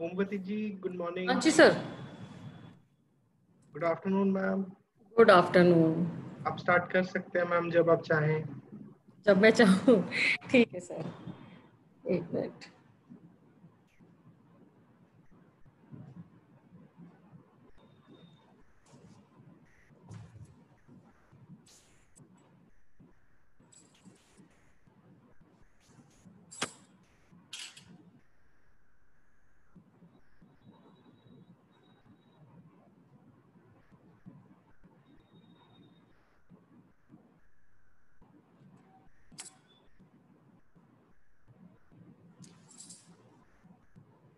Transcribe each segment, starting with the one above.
Omvati ji, good हाँ morning. जी sir. Good afternoon ma'am. Good afternoon. आप स्टार्ट कर सकते हैं मैम, जब आप चाहें। जब मैं चाहूँ। ठीक है सर, एक minute.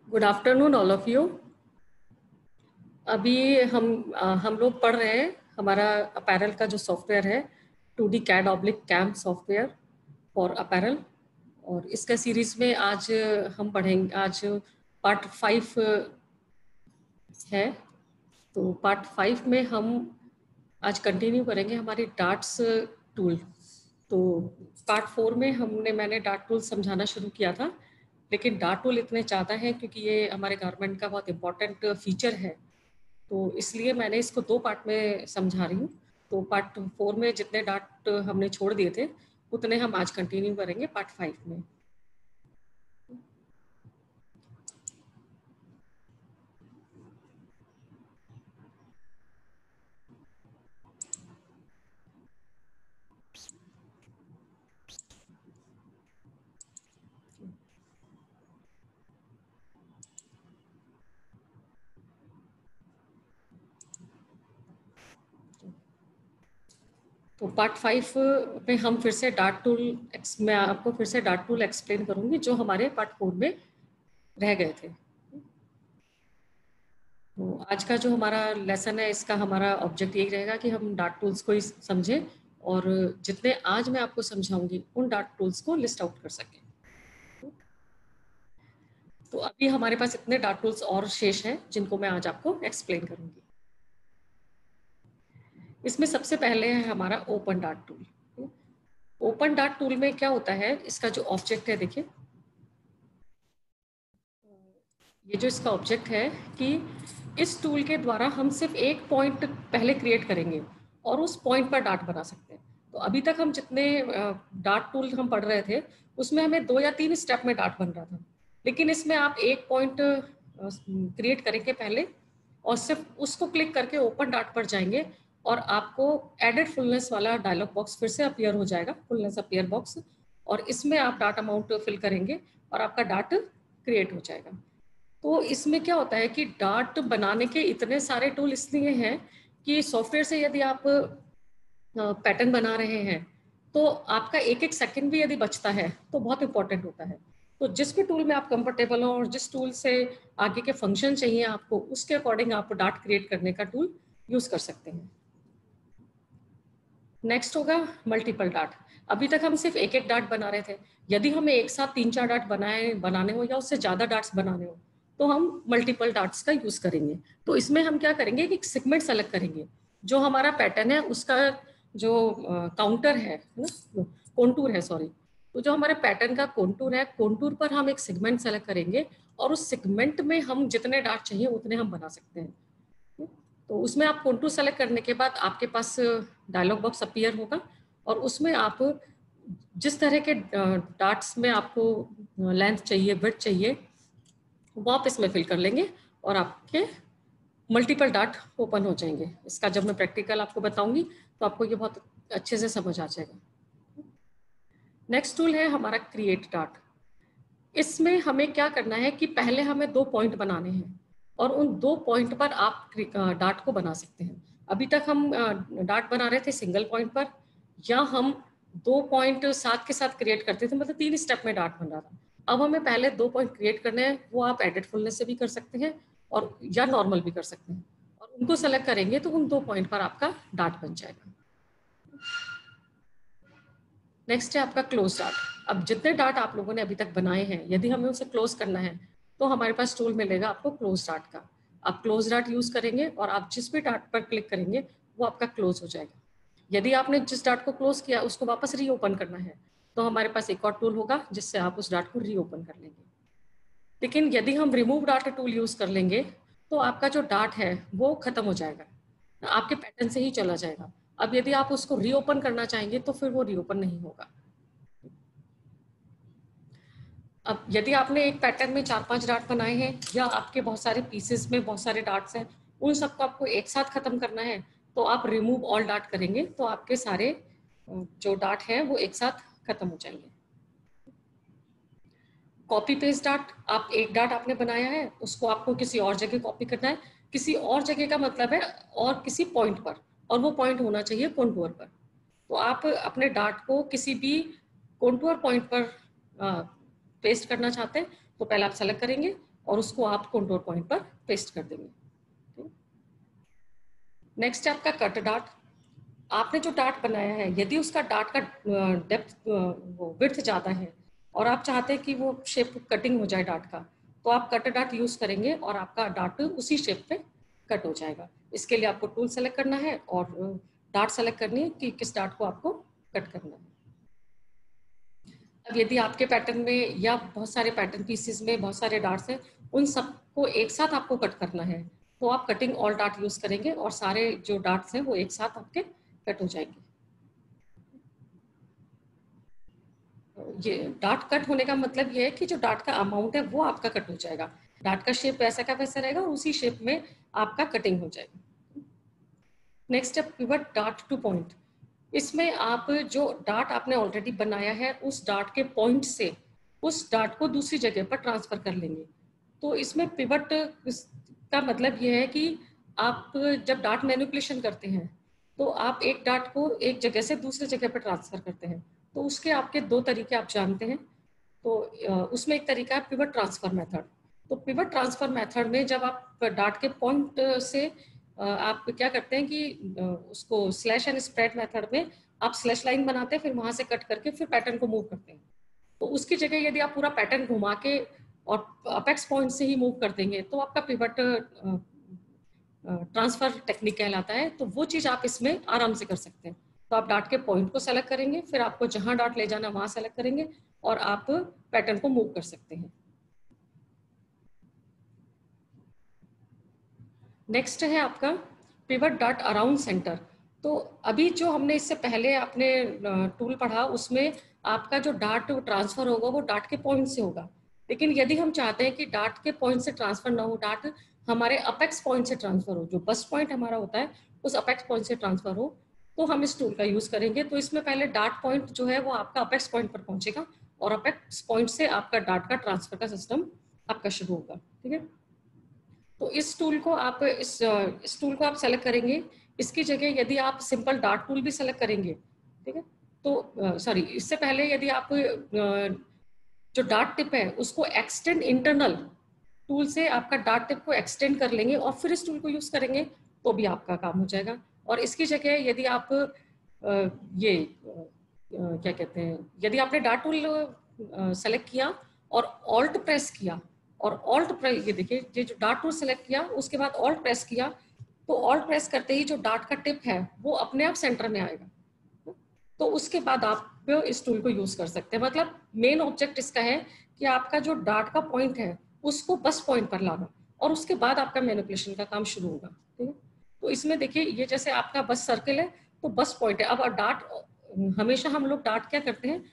Good afternoon all of you. अभी हम लोग पढ़ रहे हैं हमारा अपैरल का जो सॉफ्टवेयर है, 2D CAD oblique CAM software for apparel. और इसका सीरीज में आज हम पढ़ेंगे, आज पार्ट 5 है। तो पार्ट 5 में हम आज कंटिन्यू करेंगे हमारी डार्ट्स टूल। तो पार्ट 4 में मैंने डार्ट टूल समझाना शुरू किया था, लेकिन डार्ट टूल इतने ज़्यादा है क्योंकि ये हमारे गारमेंट का बहुत इंपॉर्टेंट फीचर है, तो इसलिए मैंने इसको 2 पार्ट में समझा रही हूँ। तो पार्ट 4 में जितने डार्ट हमने छोड़ दिए थे उतने हम आज कंटिन्यू करेंगे पार्ट 5 में। तो पार्ट 5 में हम फिर से डार्ट टूल, मैं आपको फिर से डार्ट टूल एक्सप्लेन करूंगी जो हमारे पार्ट 4 में रह गए थे। तो आज का जो हमारा लेसन है, इसका हमारा ऑब्जेक्ट यही रहेगा कि हम डार्ट टूल्स को ही समझें और जितने आज मैं आपको समझाऊंगी उन डार्ट टूल्स को लिस्ट आउट कर सकें। तो अभी हमारे पास इतने डार्ट टूल्स और शेष हैं जिनको मैं आज आपको एक्सप्लेन करूंगी। इसमें सबसे पहले है हमारा open dart tool. Open dart tool में क्या होता है, इसका जो ऑब्जेक्ट है, देखिए ये जो इसका ऑब्जेक्ट है कि इस टूल के द्वारा हम सिर्फ एक पॉइंट पहले क्रिएट करेंगे और उस पॉइंट पर डार्ट बना सकते हैं। तो अभी तक हम जितने डार्ट टूल हम पढ़ रहे थे उसमें हमें 2 या 3 स्टेप में डार्ट बन रहा था, लेकिन इसमें आप एक पॉइंट क्रिएट करेंगे पहले और सिर्फ उसको क्लिक करके ओपन डार्ट पर जाएंगे और आपको एडेड फुलनेस वाला डायलॉग बॉक्स फिर से अपीयर हो जाएगा, फुलनेस अपीयर बॉक्स, और इसमें आप डार्ट अमाउंट फिल करेंगे और आपका डार्ट क्रिएट हो जाएगा। तो इसमें क्या होता है कि डार्ट बनाने के इतने सारे टूल इसलिए हैं कि सॉफ्टवेयर से यदि आप पैटर्न बना रहे हैं तो आपका एक एक सेकंड भी यदि बचता है तो बहुत इंपॉर्टेंट होता है। तो जिस भी टूल में आप कंफर्टेबल हो और जिस टूल से आगे के फंक्शन चाहिए आपको, उसके अकॉर्डिंग आप डार्ट क्रिएट करने का टूल यूज कर सकते हैं। नेक्स्ट होगा मल्टीपल डार्ट। अभी तक हम सिर्फ एक एक डार्ट बना रहे थे, यदि हमें एक साथ 3-4 डार्ट बनाने हो या उससे ज़्यादा डार्ट्स बनाने हो तो हम मल्टीपल डार्ट्स का यूज़ करेंगे। तो इसमें हम क्या करेंगे कि सेगमेंट सेलेक्ट करेंगे, जो हमारा पैटर्न है उसका जो काउंटर है ना, कॉन्टूर है, सॉरी, तो जो हमारे पैटर्न का कॉन्टूर है, कॉन्टूर पर हम एक सेगमेंट सेलेक्ट करेंगे और उस सेगमेंट में हम जितने डार्ट चाहिए उतने हम बना सकते हैं। तो उसमें आप कॉन्टूर सेलेक्ट करने के बाद आपके पास डायलॉग बॉक्स अपीयर होगा और उसमें आप जिस तरह के डार्ट्स में आपको लेंथ चाहिए, विड्थ चाहिए, वो आप इसमें फिल कर लेंगे और आपके मल्टीपल डार्ट ओपन हो जाएंगे। इसका जब मैं प्रैक्टिकल आपको बताऊंगी तो आपको ये बहुत अच्छे से समझ आ जाएगा। नेक्स्ट टूल है हमारा क्रिएट डार्ट। इसमें हमें क्या करना है कि पहले हमें 2 पॉइंट बनाने हैं और उन 2 पॉइंट पर आप डार्ट को बना सकते हैं। अभी तक हम डार्ट बना रहे थे सिंगल पॉइंट पर, या हम 2 पॉइंट साथ के साथ क्रिएट करते थे, मतलब 3 स्टेप में डार्ट बन रहा था। अब हमें पहले 2 पॉइंट क्रिएट करने हैं, वो आप एडिट फुलनेस से भी कर सकते हैं और या नॉर्मल भी कर सकते हैं, और उनको सेलेक्ट करेंगे तो उन 2 पॉइंट पर आपका डार्ट बन जाएगा। नेक्स्ट है आपका क्लोज डार्ट। अब जितने डार्ट आप लोगों ने अभी तक बनाए हैं, यदि हमें उसे क्लोज करना है तो हमारे पास टूल मिलेगा आपको क्लोज डार्ट का। आप क्लोज डार्ट यूज करेंगे और आप जिस भी डार्ट पर क्लिक करेंगे वो आपका क्लोज हो जाएगा। यदि आपने जिस डार्ट को क्लोज किया उसको वापस रीओपन करना है तो हमारे पास एक और टूल होगा जिससे आप उस डार्ट को रीओपन कर लेंगे। लेकिन यदि हम रिमूव डाट टूल यूज कर लेंगे तो आपका जो डाट है वो खत्म हो जाएगा, आपके पैटर्न से ही चला जाएगा। अब यदि आप उसको रीओपन करना चाहेंगे तो फिर वो रीओपन नहीं होगा। अब यदि आपने एक पैटर्न में 4-5 डाट बनाए हैं या आपके बहुत सारे पीसेस में बहुत सारे डाट्स हैं, उन सबको आपको एक साथ खत्म करना है, तो आप रिमूव ऑल डाट करेंगे तो आपके सारे जो डाट हैं वो एक साथ खत्म हो जाएंगे। कॉपी पेस्ट डाट, आप एक डाट आपने बनाया है उसको आपको किसी और जगह कॉपी करना है। किसी और जगह का मतलब है और किसी पॉइंट पर, और वो पॉइंट होना चाहिए कॉन्टूर पर। तो आप अपने डाट को किसी भी कॉन्टूर पॉइंट पर पेस्ट करना चाहते हैं तो पहले आप सेलेक्ट करेंगे और उसको आप कॉन्टूर पॉइंट पर पेस्ट कर देंगे। नेक्स्ट है आपका कट डाट। आपने जो डाट बनाया है यदि उसका डाट का डेप्थ विड्थ ज़्यादा है और आप चाहते हैं कि वो शेप कटिंग हो जाए डाट का, तो आप कट डाट यूज करेंगे और आपका डाट उसी शेप पे कट हो जाएगा। इसके लिए आपको टूल सेलेक्ट करना है और डाट सेलेक्ट करनी है कि किस डाट को आपको कट करना है। अब यदि आपके पैटर्न में या बहुत सारे पैटर्न पीसेस में बहुत सारे डाट्स हैं, उन सबको एक साथ आपको कट करना है, तो आप कटिंग ऑल डाट यूज करेंगे और सारे जो डाट्स हैं वो एक साथ आपके कट हो जाएंगे। ये डाट कट होने का मतलब ये है कि जो डाट का अमाउंट है वो आपका कट हो जाएगा, डाट का शेप वैसा का वैसा रहेगा और उसी शेप में आपका कटिंग हो जाएगा। नेक्स्ट है पिवट डाट टू पॉइंट। इसमें आप जो डाट आपने ऑलरेडी बनाया है उस डाट के पॉइंट से उस डाट को दूसरी जगह पर ट्रांसफर कर लेंगे। तो इसमें पिवट का मतलब ये है कि आप जब डाट मैनिपुलेशन करते हैं तो आप एक डाट को एक जगह से दूसरी जगह पर ट्रांसफर करते हैं। तो उसके आपके दो तरीके आप जानते हैं। तो उसमें एक तरीका है पिवट ट्रांसफर मेथड। तो पिवट ट्रांसफर मेथड में जब आप डाट के पॉइंट से आप क्या करते हैं कि उसको स्लैश एंड स्प्रेड मेथड में आप स्लैश लाइन बनाते हैं, फिर वहां से कट करके फिर पैटर्न को मूव करते हैं। तो उसकी जगह यदि आप पूरा पैटर्न घुमा के और अपेक्स पॉइंट से ही मूव कर देंगे तो आपका पिवट ट्रांसफर टेक्निक कहलाता है। तो वो चीज आप इसमें आराम से कर सकते हैं। तो आप डाट के पॉइंट को सेलेक्ट करेंगे, फिर आपको जहां डाट ले जाना वहां सेलेक्ट करेंगे और आप पैटर्न को मूव कर सकते हैं। नेक्स्ट है आपका पिवट डाट अराउंड सेंटर। तो अभी जो हमने इससे पहले अपने टूल पढ़ा उसमें आपका जो डाट ट्रांसफर होगा वो डाट के पॉइंट से होगा। लेकिन यदि हम चाहते हैं कि डाट के पॉइंट से ट्रांसफर ना हो, डाट हमारे अपेक्स पॉइंट से ट्रांसफर हो, जो बस पॉइंट हमारा होता है उस अपेक्स पॉइंट से ट्रांसफर हो, तो हम इस टूल का यूज करेंगे। तो इसमें पहले डाट पॉइंट जो है वो आपका अपेक्स पॉइंट पर पहुंचेगा और अपेक्स पॉइंट से आपका डाट का ट्रांसफर का सिस्टम आपका शुरू होगा। ठीक है, तो इस टूल को आप इस टूल को आप सेलेक्ट करेंगे। इसकी जगह यदि आप सिंपल डाट टूल भी सेलेक्ट करेंगे, ठीक है, तो सॉरी, इससे पहले यदि आप जो डाट टिप है उसको एक्सटेंड इंटरनल टूल से आपका डाट टिप को एक्सटेंड कर लेंगे और फिर इस टूल को यूज करेंगे तो भी आपका काम हो जाएगा। और इसकी जगह यदि आप ये क्या कहते हैं, यदि आपने डाट टूल सेलेक्ट किया और ऑल्ट प्रेस किया और ऑल्ट प्रेस, ये देखिए ये जो डाट टूल सेलेक्ट किया उसके बाद ऑल्ट प्रेस किया, तो ऑल्ट प्रेस करते ही जो डाट का टिप है वो अपने आप सेंटर में आएगा। तो उसके बाद आप इस टूल को यूज कर सकते हैं। मतलब मेन ऑब्जेक्ट इसका है कि आपका जो डाट का पॉइंट है उसको बस पॉइंट पर लाना और उसके बाद आपका मैनिपुलेशन का काम शुरू होगा। ठीक है, तो इसमें देखिए ये जैसे आपका बस सर्किल है तो बस पॉइंट है। अब डाट हमेशा हम लोग डाट क्या करते हैं,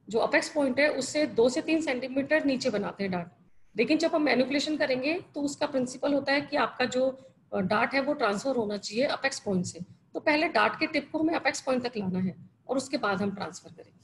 जो अपेक्स पॉइंट है उससे 2 से 3 सेंटीमीटर नीचे बनाते हैं डाट। लेकिन जब हम मैनिपुलेशन करेंगे तो उसका प्रिंसिपल होता है कि आपका जो डाट है वो ट्रांसफर होना चाहिए अपेक्स पॉइंट से। तो पहले डाट के टिप को हमें अपेक्स पॉइंट तक लाना है और उसके बाद हम ट्रांसफर करेंगे।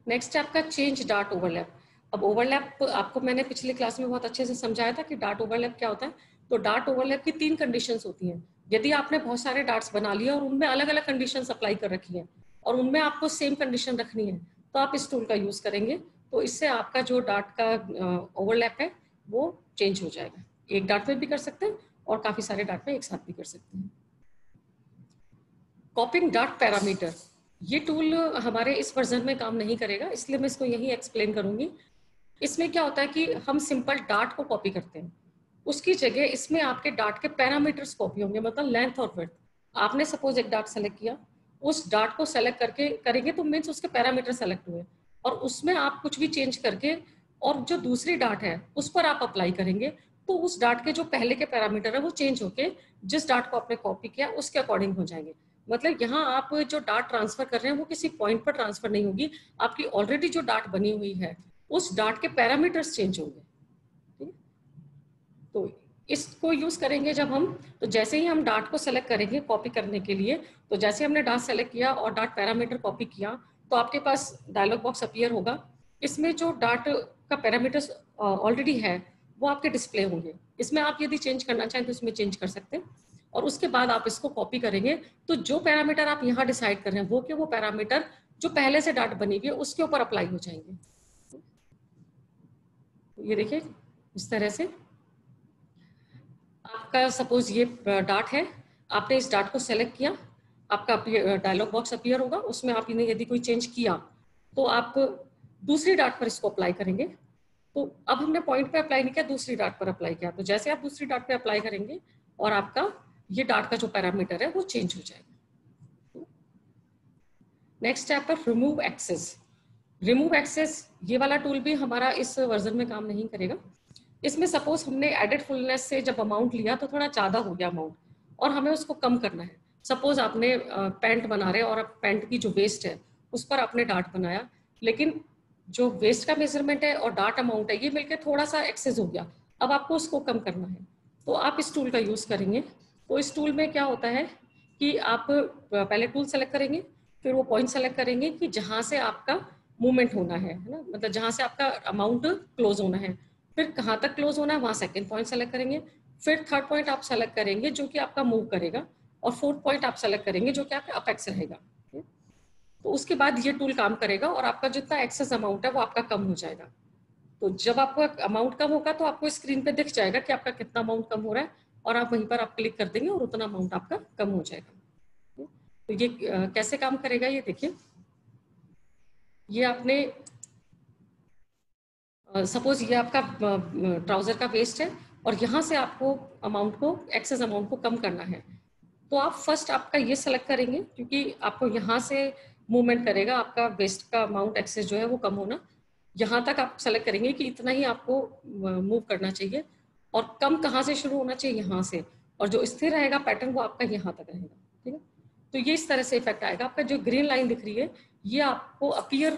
नेक्स्ट है आपका चेंज डाट ओवरलैप। अब ओवरलैप आपको मैंने पिछली क्लास में बहुत अच्छे से समझाया था कि डाट ओवरलैप क्या होता है। तो डाट ओवरलैप की 3 कंडीशंस होती हैं। यदि आपने बहुत सारे डाट्स बना लिए और उनमें अलग अलग कंडीशंस अप्लाई कर रखी हैं और उनमें आपको सेम कंडीशन रखनी है तो आप इस टूल का यूज करेंगे। तो इससे आपका जो डाट का ओवरलैप है वो चेंज हो जाएगा। एक डाट में भी कर सकते हैं और काफी सारे डाट में एक साथ भी कर सकते हैं। कॉपिंग डाट पैरामीटर, ये टूल हमारे इस वर्जन में काम नहीं करेगा इसलिए मैं इसको यही एक्सप्लेन करूंगी। इसमें क्या होता है कि हम सिंपल डाट को कॉपी करते हैं, उसकी जगह इसमें आपके डाट के पैरामीटर्स कॉपी होंगे, मतलब लेंथ और विड्थ। आपने सपोज एक डाट सेलेक्ट किया, उस डाट को सेलेक्ट करके करेंगे तो मीन्स उसके पैरामीटर सेलेक्ट हुए। और उसमें आप कुछ भी चेंज करके और जो दूसरी डाट है उस पर आप अप्लाई करेंगे, तो उस डाट के जो पहले के पैरामीटर है वो चेंज होके जिस डाट को आपने कॉपी किया उसके अकॉर्डिंग हो जाएंगे। मतलब यहाँ आप जो डाट ट्रांसफर कर रहे हैं वो किसी पॉइंट पर ट्रांसफर नहीं होगी, आपकी ऑलरेडी जो डाट बनी हुई है उस डाट के पैरामीटर्स चेंज होंगे। ठीक है, तो इसको यूज करेंगे जब हम, तो जैसे ही हम डाट को सेलेक्ट करेंगे कॉपी करने के लिए, तो जैसे हमने डाट सेलेक्ट किया और डाट पैरामीटर कॉपी किया तो आपके पास डायलॉग बॉक्स अपीयर होगा। इसमें जो डाट का पैरामीटर्स ऑलरेडी है वो आपके डिस्प्ले होंगे। इसमें आप यदि चेंज करना चाहें तो इसमें चेंज कर सकते हैं, और उसके बाद आप इसको कॉपी करेंगे तो जो पैरामीटर आप यहाँ डिसाइड कर रहे हैं वो के वो पैरामीटर जो पहले से डाट बनी हुई है उसके ऊपर अप्लाई हो जाएंगे। ये देखिए इस तरह से आपका सपोज ये डाट है, आपने इस डाट को सेलेक्ट किया, आपका डायलॉग बॉक्स अपीयर होगा, उसमें आप इन्हें यदि कोई चेंज किया तो आप दूसरी डाट पर इसको अप्लाई करेंगे। तो अब हमने पॉइंट पे अप्लाई नहीं किया, दूसरी डाट पर अप्लाई किया, तो जैसे आप दूसरी डाट पे अप्लाई करेंगे और आपका ये डाट का जो पैरामीटर है वो चेंज हो जाएगा। नेक्स्ट स्टेप है रिमूव एक्सेस। रिमूव एक्सेस ये वाला टूल भी हमारा इस वर्जन में काम नहीं करेगा। इसमें सपोज हमने एडेड फुलनेस से जब अमाउंट लिया तो थोड़ा ज़्यादा हो गया अमाउंट और हमें उसको कम करना है। सपोज आपने पैंट बना रहे और पैंट की जो वेस्ट है उस पर आपने डाट बनाया, लेकिन जो वेस्ट का मेजरमेंट है और डाट अमाउंट है ये मिलकर थोड़ा सा एक्सेस हो गया, अब आपको उसको कम करना है तो आप इस टूल का यूज़ करेंगे। तो इस टूल में क्या होता है कि आप पहले टूल सेलेक्ट करेंगे, फिर वो पॉइंट सेलेक्ट करेंगे कि जहाँ से आपका मूवमेंट होना है ना, मतलब जहाँ से आपका अमाउंट क्लोज होना है, फिर कहाँ तक क्लोज होना है वहाँ सेकंड पॉइंट सेलेक्ट करेंगे, फिर थर्ड पॉइंट आप सेलेक्ट करेंगे जो कि आपका मूव करेगा, और फोर्थ पॉइंट आप सेलेक्ट करेंगे जो कि आपका अपेक्स रहेगा। तो उसके बाद ये टूल काम करेगा और आपका जितना एक्सेस अमाउंट है वो आपका कम हो जाएगा। तो जब आपका अमाउंट कम होगा तो आपको स्क्रीन पे दिख जाएगा कि आपका कितना अमाउंट कम हो रहा है, और आप वहीं पर आप क्लिक कर देंगे और उतना अमाउंट आपका कम हो जाएगा। तो ये कैसे काम करेगा ये देखिए। ये आपने सपोज ये आपका ट्राउजर का वेस्ट है और यहाँ से आपको अमाउंट को, एक्सेस अमाउंट को कम करना है, तो आप फर्स्ट आपका ये सेलेक्ट करेंगे क्योंकि आपको यहाँ से मूवमेंट करेगा आपका वेस्ट का अमाउंट, एक्सेस जो है वो कम होना। यहाँ तक आप सेलेक्ट करेंगे कि इतना ही आपको मूव करना चाहिए, और कम कहाँ से शुरू होना चाहिए, यहाँ से, और जो स्थिर रहेगा पैटर्न वो आपका यहाँ तक रहेगा। ठीक है, तो ये इस तरह से इफेक्ट आएगा। आपका जो ग्रीन लाइन दिख रही है ये आपको अपीयर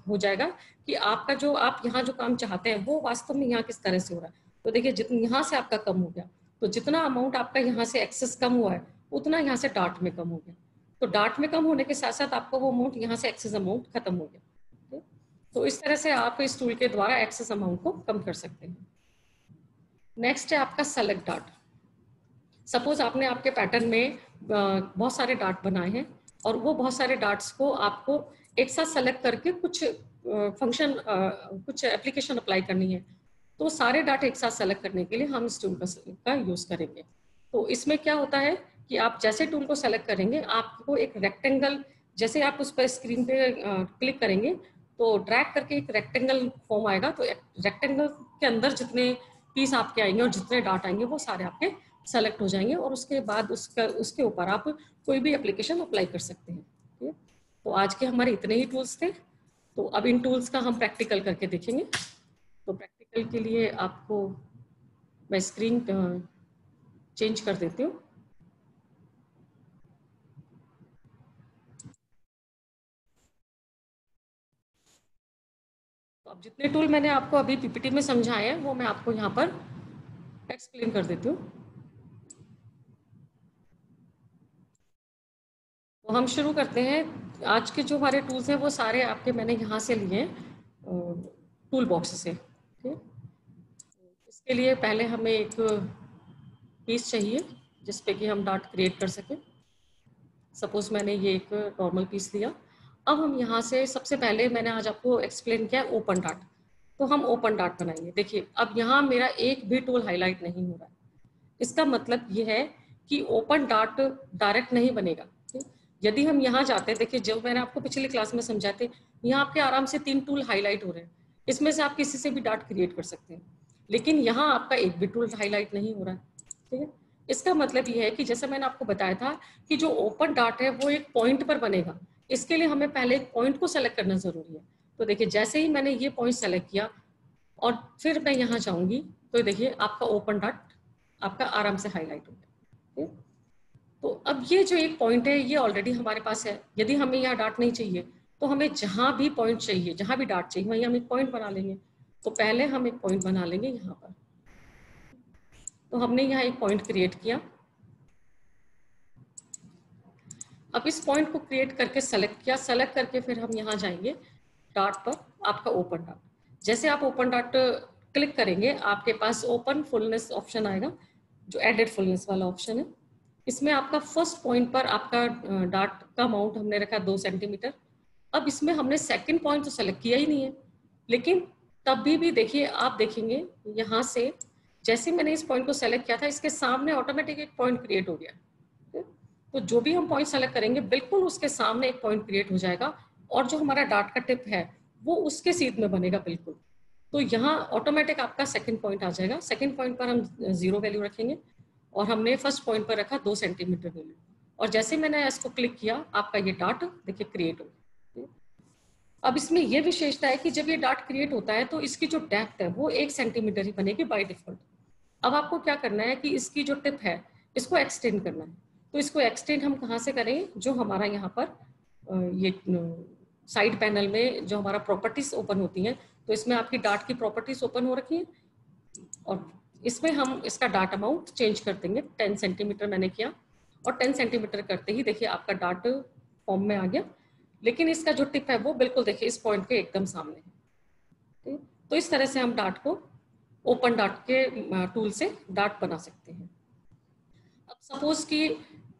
हो जाएगा कि आपका जो आप यहाँ जो काम चाहते हैं वो वास्तव में यहाँ किस तरह से हो रहा है। तो देखिए जितना यहाँ से आपका कम हो गया, तो जितना अमाउंट आपका यहाँ से एक्सेस कम हुआ है उतना यहाँ से डाट में कम हो गया। तो डाट में कम होने के साथ साथ आपका वो अमाउंट यहाँ से एक्सेस अमाउंट खत्म हो गया। तो इस तरह से आप इस टूल के द्वारा एक्सेस अमाउंट को कम कर सकते हैं। नेक्स्ट है आपका सेलेक्ट डाट। सपोज आपने आपके पैटर्न में बहुत सारे डाट बनाए हैं और वो बहुत सारे डाट्स को आपको एक साथ सेलेक्ट करके कुछ फंक्शन कुछ एप्लीकेशन अप्लाई करनी है, तो सारे डाट एक साथ सेलेक्ट करने के लिए हम इस टूल का यूज करेंगे। तो इसमें क्या होता है कि आप जैसे टूल को सेलेक्ट करेंगे आपको एक रेक्टेंगल, जैसे आप उस पर स्क्रीन पे क्लिक करेंगे तो ड्रैग करके एक रेक्टेंगल फॉर्म आएगा, तो रेक्टेंगल के अंदर जितने पीस आपके आएंगे और जितने डाट आएंगे वो सारे आपके सेलेक्ट हो जाएंगे, और उसके बाद उसके ऊपर आप कोई भी एप्लीकेशन अप्लाई कर सकते हैं। ठीक है, तो आज के हमारे इतने ही टूल्स थे। तो अब इन टूल्स का हम प्रैक्टिकल करके देखेंगे। तो प्रैक्टिकल के लिए आपको मैं स्क्रीन चेंज कर देती हूँ। तो अब जितने टूल मैंने आपको अभी पीपीटी में समझाए हैं वो मैं आपको यहाँ पर एक्सप्लेन कर देती हूँ। तो हम शुरू करते हैं। आज के जो हमारे टूल्स हैं वो सारे आपके मैंने यहाँ से लिए हैं टूल बॉक्स से। ठीक, इसके लिए पहले हमें एक पीस चाहिए जिसपे कि हम डाट क्रिएट कर सकें। सपोज मैंने ये एक नॉर्मल पीस लिया। अब हम यहाँ से सबसे पहले मैंने आज आपको एक्सप्लेन किया ओपन डाट, तो हम ओपन डाट बनाएंगे। देखिए अब यहाँ मेरा एक भी टूल हाईलाइट नहीं हो रहा है, इसका मतलब ये है कि ओपन डाट डायरेक्ट नहीं बनेगा। यदि हम यहाँ जाते हैं, देखिए जो मैंने आपको पिछली क्लास में समझाए थे, यहाँ आपके आराम से 3 टूल हाईलाइट हो रहे हैं, इसमें से आप किसी से भी डाट क्रिएट कर सकते हैं, लेकिन यहाँ आपका एक भी टूल हाईलाइट नहीं हो रहा है। ठीक है, इसका मतलब ये है कि जैसे मैंने आपको बताया था कि जो ओपन डाट है वो एक पॉइंट पर बनेगा, इसके लिए हमें पहले एक पॉइंट को सेलेक्ट करना जरूरी है। तो देखिए जैसे ही मैंने ये पॉइंट सेलेक्ट किया और फिर मैं यहाँ जाऊंगी तो देखिए आपका ओपन डॉट आपका आराम से हाईलाइट हो गया। तो अब ये जो एक पॉइंट है ये ऑलरेडी हमारे पास है। यदि हमें यहाँ डॉट नहीं चाहिए तो हमें जहाँ भी पॉइंट चाहिए, जहाँ भी डॉट चाहिए वहीं हम एक पॉइंट बना लेंगे। तो पहले हम एक पॉइंट बना लेंगे यहाँ पर। तो हमने यहाँ एक पॉइंट क्रिएट किया। अब इस पॉइंट को क्रिएट करके सेलेक्ट किया, सेलेक्ट करके फिर हम यहाँ जाएंगे डॉट पर, आपका ओपन डॉट। जैसे आप ओपन डॉट क्लिक करेंगे आपके पास ओपन फुलनेस ऑप्शन आएगा, जो एडेड फुलनेस वाला ऑप्शन है। इसमें आपका फर्स्ट पॉइंट पर आपका डॉट का अमाउंट हमने रखा 2 सेंटीमीटर। अब इसमें हमने सेकंड पॉइंट तो सेलेक्ट किया ही नहीं है, लेकिन तब भी देखिए आप देखेंगे यहाँ से जैसे मैंने इस पॉइंट को सेलेक्ट किया था इसके सामने ऑटोमेटिक एक पॉइंट क्रिएट हो गया। तो जो भी हम पॉइंट सेलेक्ट करेंगे बिल्कुल उसके सामने एक पॉइंट क्रिएट हो जाएगा और जो हमारा डॉट का टिप है वो उसके सीध में बनेगा बिल्कुल। तो यहाँ ऑटोमेटिक आपका सेकंड पॉइंट आ जाएगा। सेकंड पॉइंट पर हम 0 वैल्यू रखेंगे और हमने फर्स्ट पॉइंट पर रखा 2 सेंटीमीटर वैल्यू। और जैसे मैंने इसको क्लिक किया आपका ये डॉट देखिए क्रिएट हो गया। अब इसमें यह विशेषता है कि जब ये डॉट क्रिएट होता है तो इसकी जो डेप्थ है वो 1 सेंटीमीटर ही बनेगी बाय डिफॉल्ट। अब आपको क्या करना है कि इसकी जो टिप है इसको एक्सटेंड करना है। तो इसको एक्सटेंड हम कहाँ से करेंगे, जो हमारा यहाँ पर ये साइड पैनल में जो हमारा प्रॉपर्टीज ओपन होती हैं, तो इसमें आपकी डाट की प्रॉपर्टीज ओपन हो रखी है और इसमें हम इसका डाट अमाउंट चेंज कर देंगे। 10 सेंटीमीटर मैंने किया और 10 सेंटीमीटर करते ही देखिए आपका डाट फॉर्म में आ गया। लेकिन इसका जो टिप है वो बिल्कुल देखिए इस पॉइंट के एकदम सामने है। तो इस तरह से हम डाट को ओपन डाट के टूल से डाट बना सकते हैं। अब सपोज कि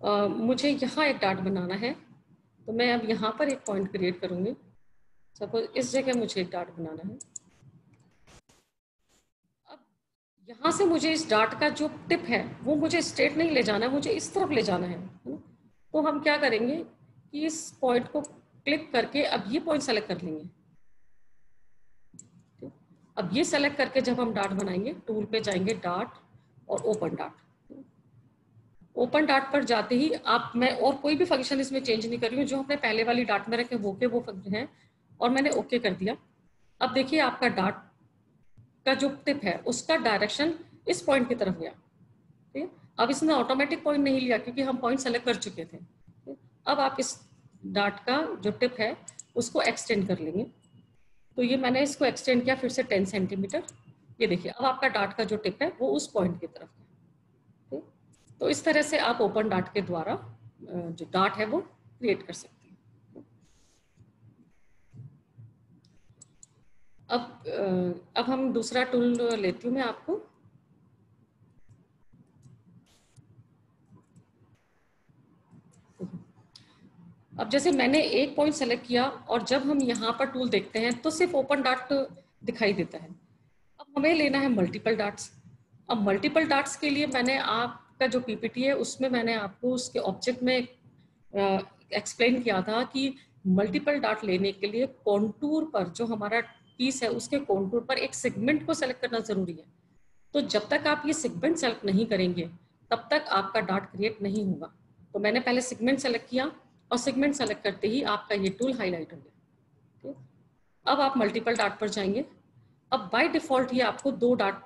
मुझे यहाँ एक डाट बनाना है, तो मैं अब यहाँ पर एक पॉइंट क्रिएट करूंगी। सपोज इस जगह मुझे एक डाट बनाना है। अब यहाँ से मुझे इस डाट का जो टिप है वो मुझे स्ट्रेट नहीं ले जाना है, मुझे इस तरफ ले जाना है ना? तो हम क्या करेंगे कि इस पॉइंट को क्लिक करके अब ये पॉइंट सेलेक्ट कर लेंगे। अब ये सेलेक्ट करके जब हम डाट बनाएंगे टूल पे जाएंगे डाट और ओपन डाट। ओपन डाट पर जाते ही आप, मैं और कोई भी फंक्शन इसमें चेंज नहीं कर रही हूँ, जो हमने पहले वाली डाट में रखे वो के वो फंक्शन है और मैंने ओके कर दिया। अब देखिए आपका डाट का जो टिप है उसका डायरेक्शन इस पॉइंट की तरफ गया। ठीक है, अब इसने ऑटोमेटिक पॉइंट नहीं लिया क्योंकि हम पॉइंट सेलेक्ट कर चुके थे। अब आप इस डाट का जो टिप है उसको एक्सटेंड कर लेंगे। तो ये मैंने इसको एक्सटेंड किया फिर से 10 सेंटीमीटर। ये देखिए अब आपका डाट का जो टिप है वो उस पॉइंट की तरफ है। तो इस तरह से आप ओपन डाट के द्वारा जो डाट है वो क्रिएट कर सकते हैं। अब हम दूसरा टूल लेती हूँ मैं आपको। अब जैसे मैंने एक पॉइंट सेलेक्ट किया और जब हम यहाँ पर टूल देखते हैं तो सिर्फ ओपन डाट दिखाई देता है। अब हमें लेना है मल्टीपल डाट्स। अब मल्टीपल डाट्स के लिए मैंने आपका जो पीपीटी है उसमें मैंने आपको उसके ऑब्जेक्ट में एक्सप्लेन किया था कि मल्टीपल डाट लेने के लिए कॉन्टूर पर जो हमारा पीस है उसके कॉन्टूर पर एक सेगमेंट को सेलेक्ट करना जरूरी है। तो जब तक आप ये सेगमेंट सेलेक्ट नहीं करेंगे तब तक आपका डाट क्रिएट नहीं होगा। तो मैंने पहले सेगमेंट सेलेक्ट किया और सेगमेंट सेलेक्ट करते ही आपका ये टूल हाईलाइट हो गया। अब आप मल्टीपल डाट पर जाएंगे। अब बाय डिफॉल्ट ये आपको 2 डाट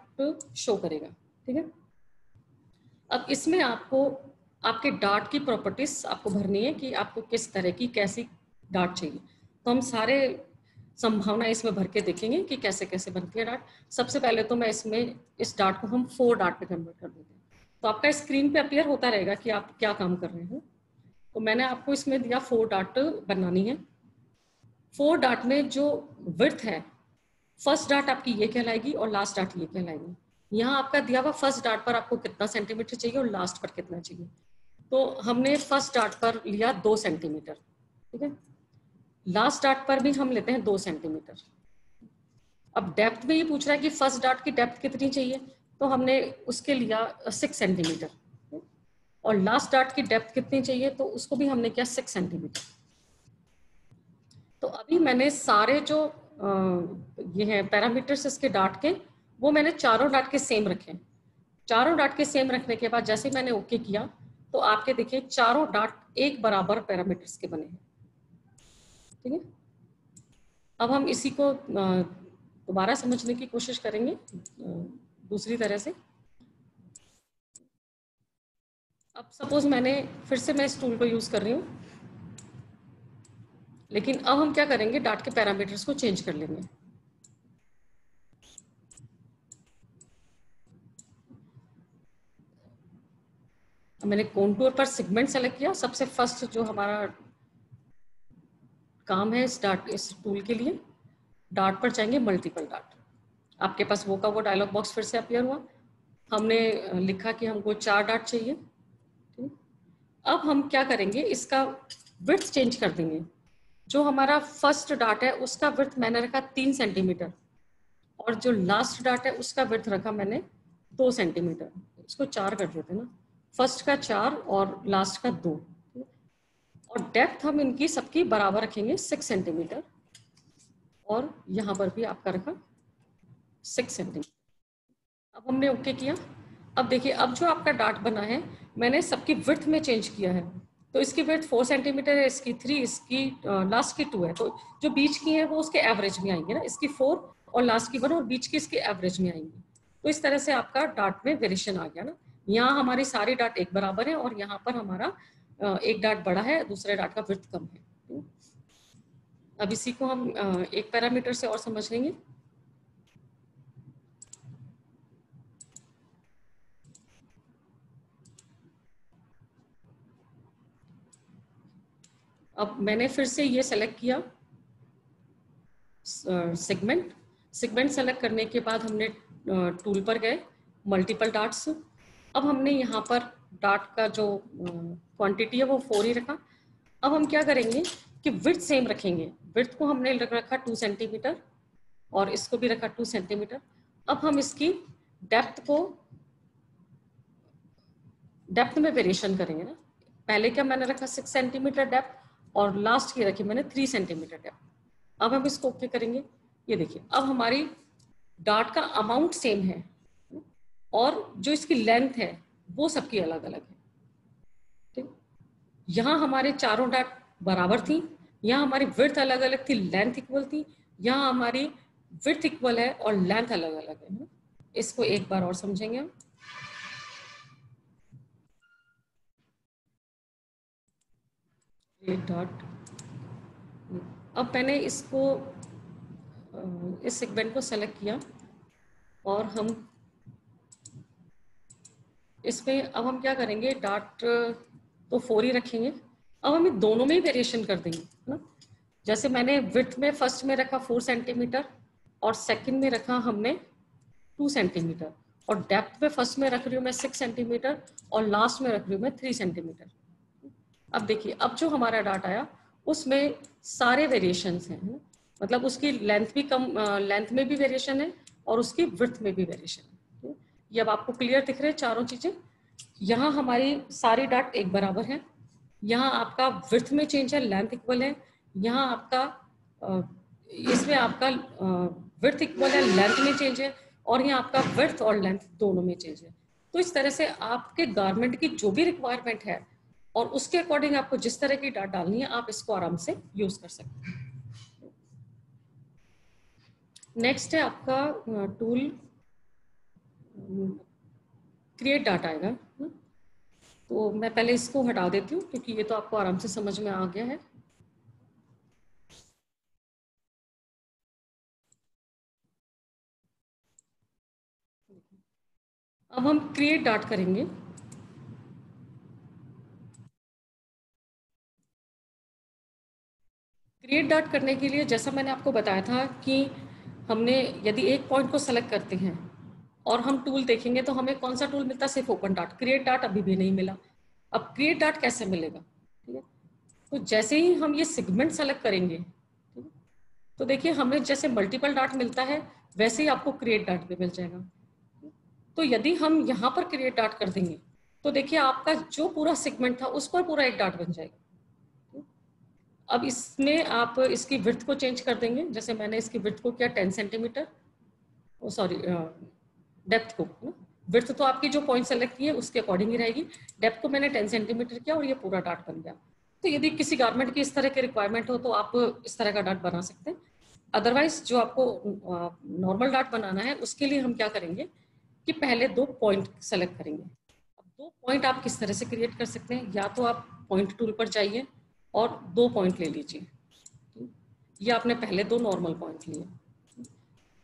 शो करेगा। ठीक है, अब इसमें आपको आपके डाट की प्रॉपर्टीज आपको भरनी है कि आपको किस तरह की कैसी डाट चाहिए। तो हम सारे संभावना इसमें भर के देखेंगे कि कैसे कैसे बनती है डाट। सबसे पहले तो मैं इसमें इस डाट को हम 4 डाट में कन्वर्ट कर देते हैं। तो आपका स्क्रीन पे अपीयर होता रहेगा कि आप क्या काम कर रहे हैं। तो मैंने आपको इसमें दिया 4 डाट बनानी है। 4 डाट में जो विड्थ है, फर्स्ट डाट आपकी ये कहलाएगी और लास्ट डाट ये कहलाएगी। यहाँ आपका दिया हुआ फर्स्ट डाट पर आपको कितना सेंटीमीटर चाहिए और लास्ट पर कितना चाहिए। तो हमने फर्स्ट डाट पर लिया 2 सेंटीमीटर। ठीक है, लास्ट डाट पर भी हम लेते हैं 2 सेंटीमीटर। अब डेप्थ में ये पूछ रहा है कि फर्स्ट डाट की डेप्थ कितनी चाहिए, तो हमने उसके लिया 6 सेंटीमीटर और लास्ट डाट की डेप्थ कितनी चाहिए तो उसको भी हमने किया 6 सेंटीमीटर। तो अभी मैंने सारे जो ये हैं पैरामीटर्स इसके डाट के, वो मैंने चारों डाट के सेम रखे। चारों डाट के सेम रखने के बाद जैसे मैंने ओके किया तो आपके देखिए चारों डाट एक बराबर पैरामीटर्स के बने हैं। ठीक है, अब हम इसी को दोबारा समझने की कोशिश करेंगे दूसरी तरह से। अब सपोज फिर से मैं इस टूल को यूज कर रही हूँ, लेकिन अब हम क्या करेंगे, डाट के पैरामीटर्स को चेंज कर लेंगे। मैंने कॉन्टूर पर सेगमेंट सेलेक्ट किया। सबसे फर्स्ट जो हमारा काम है इस टूल के लिए, डाट पर जाएंगे, मल्टीपल डाट। आपके पास वो का वो डायलॉग बॉक्स फिर से अपीयर हुआ। हमने लिखा कि हमको 4 डाट चाहिए। अब हम क्या करेंगे, इसका विड्थ चेंज कर देंगे। जो हमारा फर्स्ट डाट है उसका विड्थ मैंने रखा 3 सेंटीमीटर, और जो लास्ट डाट है उसका विड्थ रखा मैंने 2 सेंटीमीटर। इसको 4 कर देते हैं ना, फर्स्ट का 4 और लास्ट का 2। और डेप्थ हम इनकी सबकी बराबर रखेंगे 6 सेंटीमीटर, और यहाँ पर भी आपका रखा 6 सेंटीमीटर। अब हमने ओके किया। अब देखिए, अब जो आपका डाट बना है मैंने सबकी विड्थ में चेंज किया है। तो इसकी विड्थ 4 सेंटीमीटर है, इसकी 3, इसकी लास्ट की 2 है। तो जो बीच की है वो उसके एवरेज में आएंगे ना, इसकी 4 और लास्ट की 1 और बीच की इसके एवरेज में आएंगी। तो इस तरह से आपका डाट में वेरिएशन आ गया ना। यहाँ हमारी सारी डाट एक बराबर है, और यहाँ पर हमारा एक डाट बड़ा है, दूसरे डाट का विड्थ कम है। अब इसी को हम एक पैरामीटर से और समझ लेंगे। अब मैंने फिर से ये सेलेक्ट किया सेगमेंट सेलेक्ट करने के बाद हमने टूल पर गए, मल्टीपल डाट्स। अब हमने यहाँ पर डाट का जो क्वांटिटी है वो 4 ही रखा। अब हम क्या करेंगे कि विड्थ सेम रखेंगे। विड्थ को हमने रखा 2 सेंटीमीटर, और इसको भी रखा 2 सेंटीमीटर। अब हम इसकी डेप्थ में वेरिएशन करेंगे ना। पहले क्या मैंने रखा 6 सेंटीमीटर डेप्थ, और लास्ट की रखी मैंने 3 सेंटीमीटर डेप्थ। अब हम इसको ओके करेंगे। ये देखिए, अब हमारी डाट का अमाउंट सेम है, और जो इसकी लेंथ है वो सबकी अलग अलग है। ठीक, यहाँ हमारे चारों डाट बराबर थी, यहाँ हमारी विड्थ अलग अलग थी, लेंथ इक्वल थी। यहाँ हमारी विड्थ इक्वल है और लेंथ अलग अलग है। इसको एक बार और समझेंगे हम। डॉट, अब मैंने इसको इस सेगमेंट को सेलेक्ट किया, और हम इसमें अब हम क्या करेंगे, डाट तो 4 ही रखेंगे। अब हम दोनों में ही वेरिएशन कर देंगे, है ना। जैसे मैंने विड्थ में फर्स्ट में रखा 4 सेंटीमीटर, और सेकंड में रखा हमने 2 सेंटीमीटर, और डेप्थ में फर्स्ट में रख रही हूँ मैं 6 सेंटीमीटर, और लास्ट में रख रही हूँ मैं 3 सेंटीमीटर। अब देखिए, अब जो हमारा डाट आया उसमें सारे वेरिएशंस हैं, मतलब उसकी लेंथ भी लेंथ में भी वेरिएशन है, और उसकी विड्थ में भी वेरिएशन है। ये अब आपको क्लियर दिख रहे हैं चारों चीजें। यहाँ हमारी सारी डाट एक बराबर है, यहाँ आपका विड्थ में चेंज है, लेंथ इक्वल है, यहाँ आपका इसमें आपका विड्थ इक्वल है, लेंथ में चेंज है, और यहाँ आपका विड्थ और लेंथ दोनों में चेंज है। तो इस तरह से आपके गारमेंट की जो भी रिक्वायरमेंट है और उसके अकॉर्डिंग आपको जिस तरह की डाट डालनी है, आप इसको आराम से यूज कर सकते हैं। नेक्स्ट है आपका टूल क्रिएट डाटा आएगा। तो मैं पहले इसको हटा देती हूँ, क्योंकि ये तो आपको आराम से समझ में आ गया है। अब हम क्रिएट डाट करेंगे। क्रिएट डाट करने के लिए जैसा मैंने आपको बताया था कि हमने यदि एक पॉइंट को सेलेक्ट करते हैं और हम टूल देखेंगे तो हमें कौन सा टूल मिलता है, सिर्फ ओपन डाट। क्रिएट डाट अभी भी नहीं मिला। अब क्रिएट डाट कैसे मिलेगा, ठीक है। तो जैसे ही हम ये सेगमेंट सेलेक्ट करेंगे, ठीक है, तो देखिए हमें जैसे मल्टीपल डाट मिलता है वैसे ही आपको क्रिएट डाट भी मिल जाएगा। तो यदि हम यहाँ पर क्रिएट डाट कर देंगे तो देखिए आपका जो पूरा सेगमेंट था उस पर पूरा एक डाट बन जाएगा। अब इसमें आप इसकी विड्थ को चेंज कर देंगे। जैसे मैंने इसकी विड्थ को किया 10 सेंटीमीटर, सॉरी डेप्थ को, विड्थ तो आपकी जो पॉइंट सेलेक्ट किए उसके अकॉर्डिंग ही रहेगी। डेप्थ को मैंने 10 सेंटीमीटर किया और ये पूरा डाट बन गया। तो यदि किसी गारमेंट की इस तरह की रिक्वायरमेंट हो तो आप इस तरह का डाट बना सकते हैं। अदरवाइज जो आपको नॉर्मल डाट बनाना है उसके लिए हम क्या करेंगे कि पहले 2 पॉइंट सेलेक्ट करेंगे। अब 2 पॉइंट आप किस तरह से क्रिएट कर सकते हैं, या तो आप पॉइंट टूल पर जाइए और 2 पॉइंट ले लीजिए। ये आपने पहले 2 नॉर्मल पॉइंट लिए।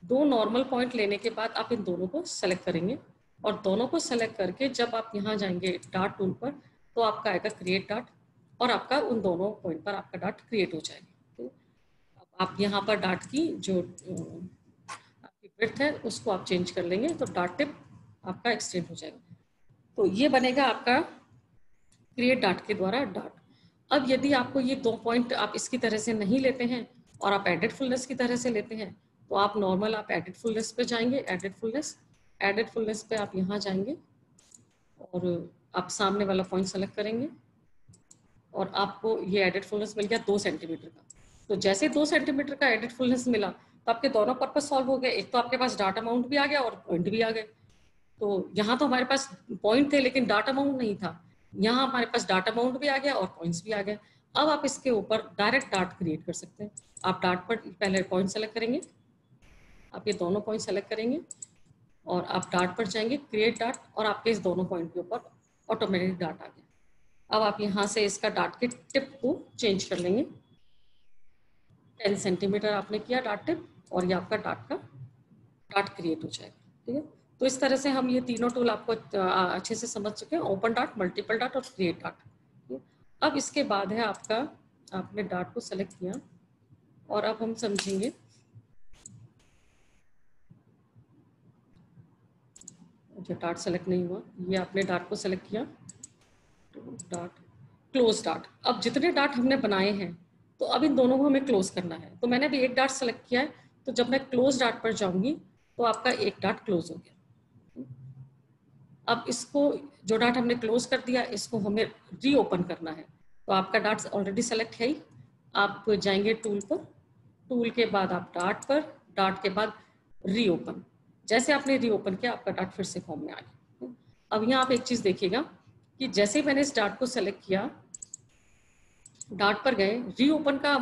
2 नॉर्मल पॉइंट लेने के बाद आप इन दोनों को सेलेक्ट करेंगे और दोनों को सेलेक्ट करके जब आप यहाँ जाएंगे डाट टूल पर तो आपका आएगा क्रिएट डाट और आपका उन दोनों पॉइंट पर आपका डाट क्रिएट हो जाएगा। तो अब आप यहाँ पर डाट की जो आपकी विड्थ है उसको आप चेंज कर लेंगे तो डाट टिप आपका एक्सटेंड हो जाएगा। तो ये बनेगा आपका क्रिएट डाट के द्वारा डाट। अब यदि आपको ये 2 पॉइंट आप इसकी तरह से नहीं लेते हैं और आप एडिट फुलनेस की तरह से लेते हैं तो आप नॉर्मल आप एडिट फुलनेस पे जाएंगे। एडिट फुलनेस पे आप यहाँ जाएंगे और आप सामने वाला पॉइंट सेलेक्ट करेंगे और आपको ये एडिट फुलनेस मिल गया 2 सेंटीमीटर का। तो जैसे 2 सेंटीमीटर का एडिट फुलनेस मिला तो आपके दोनों पर्पज सॉल्व हो गए। एक तो आपके पास डाटा अमाउंट भी आ गया और पॉइंट भी आ गए। तो यहाँ तो हमारे पास पॉइंट थे लेकिन डाटा अमाउंट नहीं था, यहाँ हमारे पास डाटा अमाउंट भी आ गया और पॉइंट्स भी आ गए। अब आप इसके ऊपर डायरेक्ट डाट क्रिएट कर सकते हैं। आप डाट पर पहले पॉइंट सेलेक्ट करेंगे, आप ये दोनों पॉइंट सेलेक्ट करेंगे और आप डाट पर जाएंगे क्रिएट डाट और आपके इस दोनों पॉइंट के ऊपर ऑटोमेटिक डाट आ गया। अब आप यहाँ से इसका डाट के टिप को चेंज कर लेंगे। 10 सेंटीमीटर आपने किया डाट टिप और ये आपका डाट क्रिएट हो जाएगा। ठीक है, तो इस तरह से हम ये तीनों टूल आपको अच्छे से समझ चुके हैं, ओपन डाट, मल्टीपल डाट और क्रिएट डाट। अब इसके बाद है आपका, आपने डाट को सेलेक्ट किया और अब हम समझेंगे जो डाट सेलेक्ट नहीं हुआ, ये आपने डाट को सेलेक्ट किया, डाट क्लोज डाट। अब जितने डाट हमने बनाए हैं तो अब इन दोनों को हमें क्लोज करना है। तो मैंने अभी एक डाट सेलेक्ट किया है, तो जब मैं क्लोज डाट पर जाऊंगी तो आपका एक डाट क्लोज हो गया। अब इसको जो डाट हमने क्लोज कर दिया इसको हमें रीओपन करना है। तो आपका डाट ऑलरेडी सेलेक्ट है ही, आप जाएंगे टूल पर, टूल के बाद आप डाट पर, डाट के बाद रीओपन। जैसे आपने रीओपन किया आपका डाट फिर से फॉर्म में आ गया। अब यहाँ आप एक चीज देखिएगा कि जैसे मैंने इस डाट को सेलेक्ट किया, डाट पर गए, रीओपन का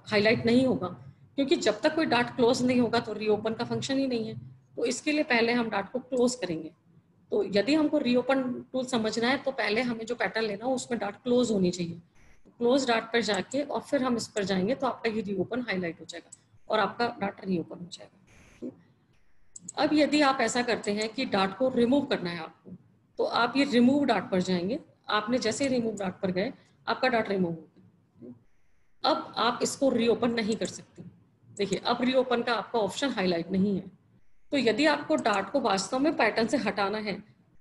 हाईलाइट नहीं होगा क्योंकि जब तक कोई डाट क्लोज नहीं होगा तो रीओपन का फंक्शन ही नहीं है। तो इसके लिए पहले हम डाट को क्लोज करेंगे। तो यदि हमको रीओपन टूल समझना है तो पहले हमें जो पैटर्न लेना हो उसमें डाट क्लोज होनी चाहिए। क्लोज डाट पर जाके और फिर हम इस पर जाएंगे तो आपका ये रीओपन हाईलाइट हो जाएगा और आपका डाटा रीओपन हो जाएगा। अब यदि आप ऐसा करते हैं कि डाट को रिमूव करना है आपको, तो आप ये रिमूव डाट पर जाएंगे। आपने जैसे रिमूव डाट पर गए आपका डाट रिमूव हो गया। अब आप इसको रीओपन नहीं कर सकते। देखिए अब रीओपन का आपका ऑप्शन हाईलाइट नहीं है। तो यदि आपको डाट को वास्तव में पैटर्न से हटाना है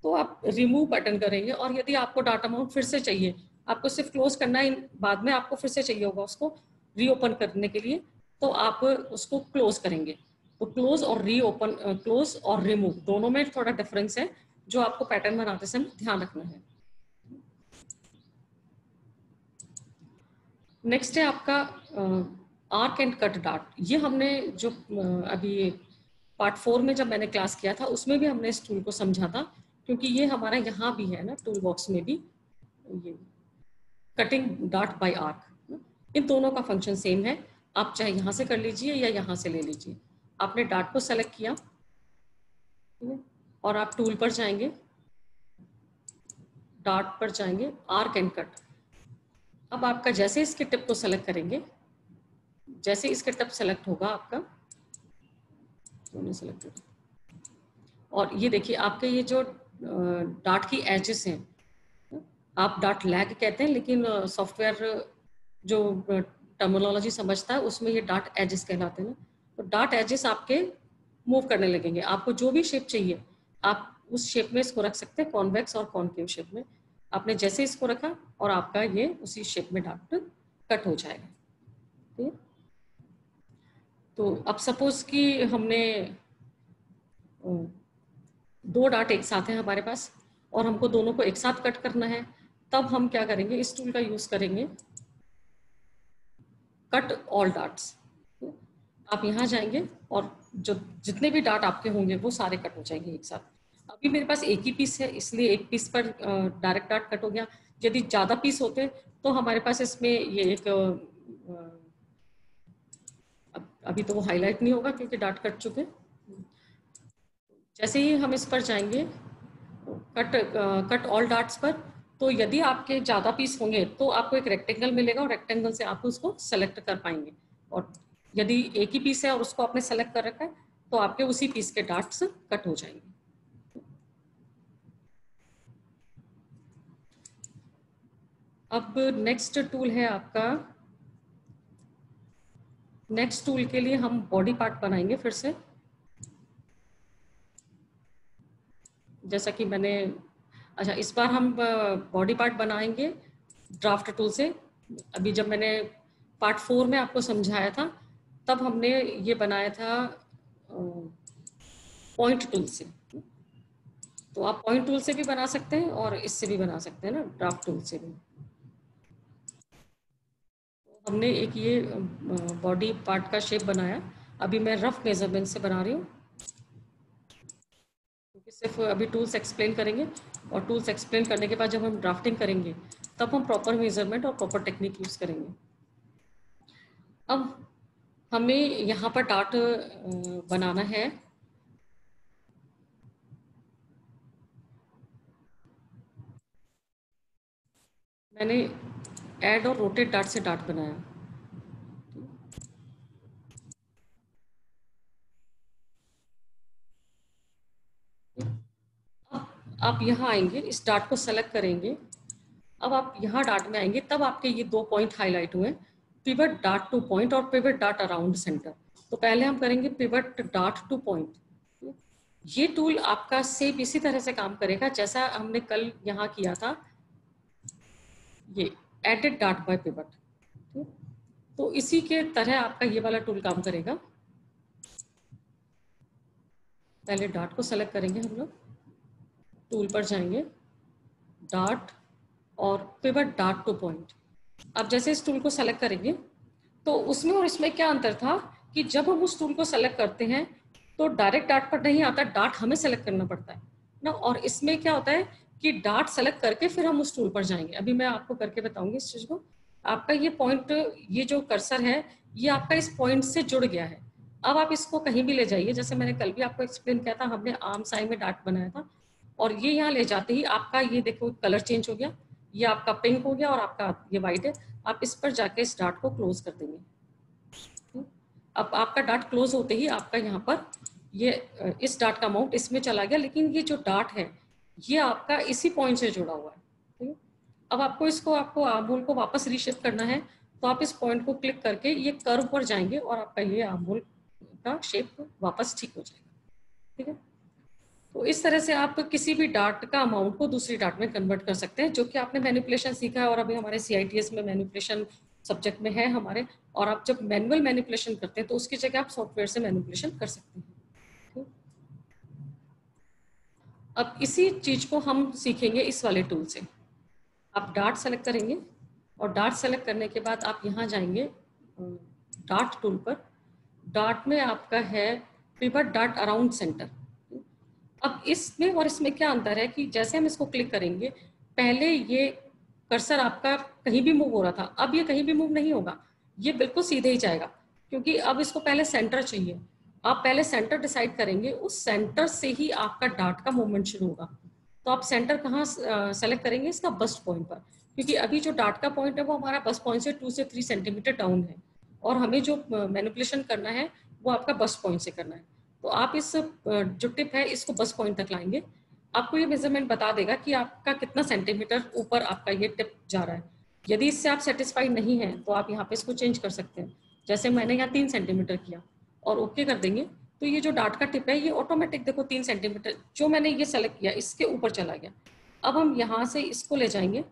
तो आप रिमूव पैटर्न करेंगे, और यदि आपको डाटा अमाउंट फिर से चाहिए, आपको सिर्फ क्लोज करना है, बाद में आपको फिर से चाहिए होगा उसको रीओपन करने के लिए, तो आप उसको क्लोज करेंगे। तो क्लोज और रीओपन, क्लोज और रिमूव दोनों में थोड़ा डिफरेंस है जो आपको पैटर्न बनाते समय ध्यान रखना है। नेक्स्ट है आपका आर्क एंड कट डाट। ये हमने जो अभी पार्ट 4 में जब मैंने क्लास किया था उसमें भी हमने इस टूल को समझा था, क्योंकि ये हमारा यहाँ भी है ना टूल बॉक्स में भी, ये कटिंग डाट बाय आर्क, इन दोनों का फंक्शन सेम है। आप चाहे यहाँ से कर लीजिए या यहाँ से ले लीजिए। आपने डाट को सेलेक्ट किया और आप टूल पर जाएंगे, डाट पर जाएंगे, आर्क एंड कट। अब आपका जैसे इसके टिप को सेलेक्ट करेंगे, जैसे इसका टिप सेलेक्ट होगा आपका, सेलेक्ट और ये देखिए आपके ये जो डाट की एजेस हैं, आप डाट लैग कहते हैं लेकिन सॉफ्टवेयर जो टर्मिनोलॉजी समझता है उसमें ये डाट एजेस कहलाते हैं ना। तो डाट एजेस आपके मूव करने लगेंगे। आपको जो भी शेप चाहिए आप उस शेप में इसको रख सकते हैं, कॉन्वेक्स और कॉन्केव शेप में। आपने जैसे इसको रखा और आपका ये उसी शेप में डाट कट हो जाएगा। ठीक है, तो अब सपोज कि हमने 2 डाट एक साथ हैं हमारे पास और हमको दोनों को एक साथ कट करना है, तब हम क्या करेंगे, इस टूल का यूज करेंगे, कट ऑल डाट्स। आप यहाँ जाएंगे और जो जितने भी डाट आपके होंगे वो सारे कट हो जाएंगे एक साथ। अभी मेरे पास एक ही पीस है इसलिए एक पीस पर डायरेक्ट डाट कट हो गया। यदि ज्यादा पीस होते तो हमारे पास इसमें ये एक अभी तो वो हाईलाइट नहीं होगा क्योंकि डार्ट कट चुके। जैसे ही हम इस पर जाएंगे कट ऑल डार्ट्स पर, तो यदि आपके ज़्यादा पीस होंगे तो आपको एक रेक्टेंगल मिलेगा और रेक्टेंगल से आप उसको सेलेक्ट कर पाएंगे। और यदि एक ही पीस है और उसको आपने सेलेक्ट कर रखा है तो आपके उसी पीस के डार्ट्स कट हो जाएंगे। अब नेक्स्ट टूल है आपका, नेक्स्ट टूल के लिए हम बॉडी पार्ट बनाएंगे फिर से। जैसा कि मैंने, अच्छा इस बार हम बॉडी पार्ट बनाएंगे ड्राफ्ट टूल से। अभी जब मैंने पार्ट 4 में आपको समझाया था तब हमने ये बनाया था पॉइंट टूल से। तो आप पॉइंट टूल से भी बना सकते हैं और इससे भी बना सकते हैं ना, ड्राफ्ट टूल से भी। हमने एक ये बॉडी पार्ट का शेप बनाया। अभी मैं रफ मेजरमेंट से बना रही हूँ क्योंकि सिर्फ अभी टूल्स एक्सप्लेन करेंगे और टूल्स एक्सप्लेन करने के बाद जब हम ड्राफ्टिंग करेंगे तब हम प्रॉपर मेजरमेंट और प्रॉपर टेक्निक यूज़ करेंगे। अब हमें यहाँ पर डार्ट बनाना है। मैंने ऐड और रोटेट डार्ट से डार्ट बनाया। आप यहाँ आएंगे, इस डार्ट को सेलेक्ट करेंगे। अब आप यहाँ डार्ट में आएंगे तब आपके ये 2 पॉइंट हाईलाइट हुए, पिवट डार्ट टू पॉइंट और पिवट डार्ट अराउंड सेंटर। तो पहले हम करेंगे पिवट डार्ट टू पॉइंट। ये टूल आपका सेम इसी तरह से काम करेगा जैसा हमने कल यहाँ किया था, ये एडेड डार्ट बाय पिवट। तो इसी के तरह आपका ये वाला टूल काम करेगा। पहले डार्ट को सेलेक्ट करेंगे हम लोग, टूल पर जाएंगे, डार्ट और पिवट डार्ट टू पॉइंट। अब जैसे इस टूल को सेलेक्ट करेंगे तो उसमें और इसमें क्या अंतर था कि जब हम उस टूल को सेलेक्ट करते हैं तो डायरेक्ट डार्ट पर नहीं आता, डार्ट हमें सेलेक्ट करना पड़ता है ना। और इसमें क्या होता है कि डार्ट सेलेक्ट करके फिर हम उस टूल पर जाएंगे। अभी मैं आपको करके बताऊंगी इस चीज को। आपका ये पॉइंट, ये जो कर्सर है ये आपका इस पॉइंट से जुड़ गया है। अब आप इसको कहीं भी ले जाइए, जैसे मैंने कल भी आपको एक्सप्लेन किया था, हमने आर्म साई में डार्ट बनाया था और ये यहाँ ले जाते ही आपका ये देखो कलर चेंज हो गया, ये आपका पिंक हो गया और आपका ये वाइट है। आप इस पर जाके इस डार्ट को क्लोज कर देंगे। अब आपका डार्ट क्लोज होते ही आपका यहाँ पर ये इस डार्ट का अमाउंट इसमें चला गया, लेकिन ये जो डार्ट है ये आपका इसी पॉइंट से जुड़ा हुआ है। ठीक है। अब आपको इसको, आपको आर्म होल को वापस रीशेप करना है तो आप इस पॉइंट को क्लिक करके ये कर्व पर जाएंगे और आपका ये आर्म होल का शेप वापस ठीक हो जाएगा। ठीक है। तो इस तरह से आप किसी भी डार्ट का अमाउंट को दूसरी डार्ट में कन्वर्ट कर सकते हैं, जो कि आपने मैनिपुलेशन सीखा है और अभी हमारे CITS में मैनिपुलेशन सब्जेक्ट में है हमारे। और आप जब मैनुअल मैनिपुलेशन करते हैं तो उसकी जगह आप सॉफ्टवेयर से मैनिपुलेशन कर सकते हैं। अब इसी चीज को हम सीखेंगे इस वाले टूल से। आप डार्ट सेलेक्ट करेंगे और डार्ट सेलेक्ट करने के बाद आप यहाँ जाएंगे डार्ट टूल पर। डार्ट में आपका है पिवट डार्ट अराउंड सेंटर। अब इसमें और इसमें क्या अंतर है कि जैसे हम इसको क्लिक करेंगे, पहले ये कर्सर आपका कहीं भी मूव हो रहा था, अब ये कहीं भी मूव नहीं होगा, ये बिल्कुल सीधे ही जाएगा क्योंकि अब इसको पहले सेंटर चाहिए। आप पहले सेंटर डिसाइड करेंगे, उस सेंटर से ही आपका डार्ट का मूवमेंट शुरू होगा। तो आप सेंटर कहाँ सेलेक्ट करेंगे, इसका बस्ट पॉइंट पर, क्योंकि अभी जो डार्ट का पॉइंट है वो हमारा बस्ट पॉइंट से 2 से 3 सेंटीमीटर डाउन है और हमें जो मैनिपुलेशन करना है वो आपका बस्ट पॉइंट से करना है। तो आप इस जो टिप है इसको बस पॉइंट तक लाएंगे, आपको ये मेजरमेंट बता देगा कि आपका कितना सेंटीमीटर ऊपर आपका ये टिप जा रहा है। यदि इससे आप सेटिस्फाइड नहीं हैं तो आप यहाँ पे इसको चेंज कर सकते हैं। जैसे मैंने यहाँ 3 सेंटीमीटर किया और ओके कर देंगे तो ये जो डार्ट का टिप है ये ऑटोमेटिक देखो 3 सेंटीमीटर जो मैंने ये सेलेक्ट किया इसके ऊपर चला गया। अब हम यहाँ से इसको ले जाएंगे